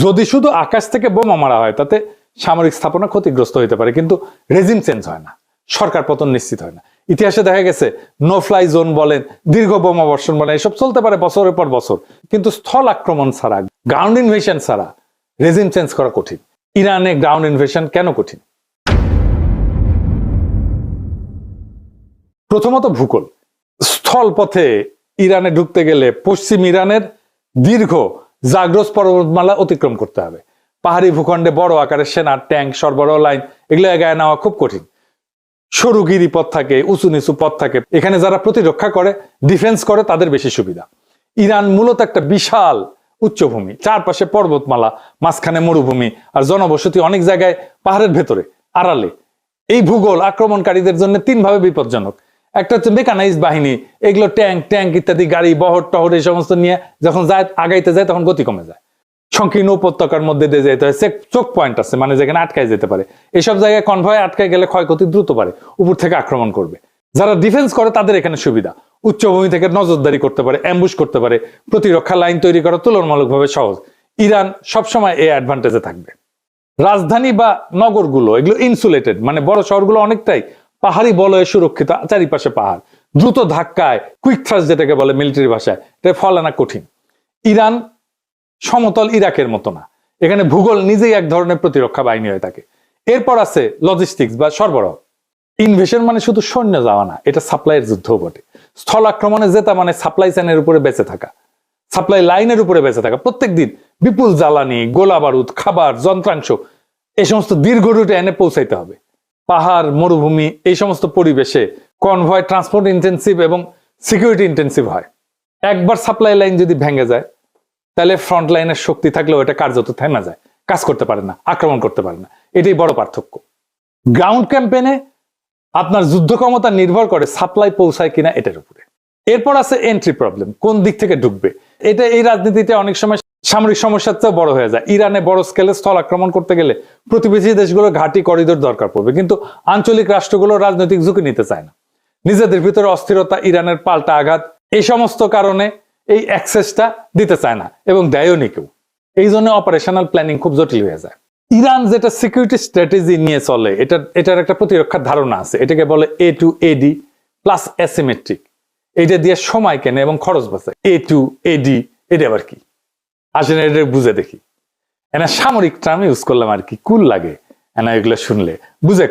যদি শুধু আকাশ থেকে বোমা মারা হয় তাতে সামরিক স্থাপনা ক্ষতিগ্রস্ত হতে পারে, কিন্তু রেজিম চেঞ্জ হয় না, সরকার পতন নিশ্চিত হয় না। ইতিহাসে দেখা গেছে নো ফ্লাই জোন বলেন, দীর্ঘ বোমা বর্ষণ বলেন, এসব চলতে পারে বছরের পর বছর, কিন্তু স্থল আক্রমণ ছাড়া, গ্রাউন্ড ইনভেশন ছাড়া রেজিম চেঞ্জ করা কঠিন। ইরানে গ্রাউন্ড ইনভেশন কেন কঠিন? প্রথমত ভূগোল। স্থল পথে ইরানে ঢুকতে গেলে পশ্চিম ইরানের দীর্ঘ জাগ্রস পর্বতমালা অতিক্রম করতে হবে। পাহাড়ি ভূখণ্ডে বড় আকারের সেনা, ট্যাঙ্ক, সরবরাহ লাইন এগুলো এগায় নেওয়া খুব কঠিন। সরু গিরি পথ থাকে, উঁচু নিচু পথ থাকে, এখানে যারা প্রতিরক্ষা করে, ডিফেন্স করে, তাদের বেশি সুবিধা। ইরান মূলত একটা বিশাল উচ্চভূমি, চারপাশে পর্বতমালা, মাঝখানে মরুভূমি, আর জনবসতি অনেক জায়গায় পাহাড়ের ভেতরে আড়ালে। এই ভূগোল আক্রমণকারীদের জন্য তিনভাবে বিপজ্জনক। একটা হচ্ছে মেকানাইজড বাহিনী, এগুলো ট্যাঙ্ক ইত্যাদি, গাড়ি, বহর টহর এই সমস্ত নিয়ে যখন যায়, আগাইতে যায়, তখন গতি কমে যায়। সংকীর্ণ উপত্যকার মধ্যে দিয়ে যেতে হয়, চোখ পয়েন্ট আছে, মানে যেখানে আটকায় যেতে পারে। এসব জায়গায় কনভয় আটকায় গেলে ক্ষয়ক্ষতি দ্রুত পারে, উপর থেকে আক্রমণ করবে। যারা ডিফেন্স করে তাদের এখানে সুবিধা, উচ্চভূমি থেকে নজরদারি করতে পারে, অ্যাম্বুশ করতে পারে, প্রতিরক্ষা লাইন তৈরি করা তুলনামূলকভাবে সহজ। ইরান সবসময় এই অ্যাডভান্টেজে থাকবে। রাজধানী বা নগরগুলো এগুলো ইনসুলেটেড, মানে বড় শহরগুলো অনেকটাই পাহাড়ি বলয়ে সুরক্ষিত, চারিপাশে পাহাড়। দ্রুত ধাক্কায়, কুইক থ্রাস্ট যেটাকে বলে মিলিটারি ভাষায়, এটা ফল আনা কঠিন। ইরান সমতল ইরাকের মতো না, এখানে ভূগোল নিজেই এক ধরনের প্রতিরক্ষা বাহিনী হয়ে থাকে। এরপর আছে লজিস্টিক্স বা সরবরাহ। ইনভেশন মানে শুধু সৈন্য যাওয়া না, এটা সাপ্লাইয়ের যুদ্ধও বটে। স্থল আক্রমণে জেতা মানে সাপ্লাই চেনের উপরে বেঁচে থাকা, সাপ্লাই লাইনের উপরে বেঁচে থাকা। প্রত্যেক দিন বিপুল জ্বালানি, গোলা বারুদ, খাবার, যন্ত্রাংশ এই সমস্ত দীর্ঘ রুটে এনে পৌঁছাইতে হবে। পাহাড়, মরুভূমি এই সমস্ত পরিবেশে কনভয় ট্রান্সপোর্ট ইন্টেন্সিভ এবং সিকিউরিটি ইন্টেন্সিভ হয়। একবার সাপ্লাই লাইন যদি ভেঙে যায়, তাহলে ফ্রন্ট লাইনের শক্তি থাকলেও এটা কার্যত থেমে যায়, কাজ করতে পারে না, আক্রমণ করতে পারে না। এটাই বড় পার্থক্য। গ্রাউন্ড ক্যাম্পেইনে আপনার যুদ্ধ ক্ষমতা নির্ভর করে সাপ্লাই পৌঁছায় কিনা এটার উপরে। এরপর আছে এন্ট্রি প্রবলেম, কোন দিক থেকে ঢুকবে। এটা এই রাজনীতিতে অনেক সময় সামরিক সমস্যার চেয়ে বড় হয়ে যায়। ইরানে বড় স্কেলে স্থল আক্রমণ করতে গেলে প্রতিবেশী দেশগুলো ঘাঁটি, করিডোর দরকার পড়বে, কিন্তু আঞ্চলিক রাষ্ট্রগুলো রাজনৈতিক ঝুঁকি নিতে চায় না। নিজেদের ভিতরে অস্থিরতা, ইরানের পাল্টা আঘাত, এই সমস্ত কারণে এই অ্যাক্সেসটা দিতে চায় না, এবং দেয়ও নি কেউ। এই জন্য অপারেশনাল প্ল্যানিং খুব জটিল হয়ে যায়। ইরান যেটা সিকিউরিটি স্ট্র্যাটেজি নিয়ে চলে, এটার একটা প্রতিরক্ষার ধারণা আছে, এটাকে বলে A to AD plus asymmetric. এটা দিয়ে সময় কেনে এবং খরচ বাঁচে। A to AD এটা আবার কি আসলে এটা বুঝে দেখি। এনা সামরিক টার্ম ইউজ করলাম আর কি, কুল লাগে এনা এগুলো শুনলে, বুঝে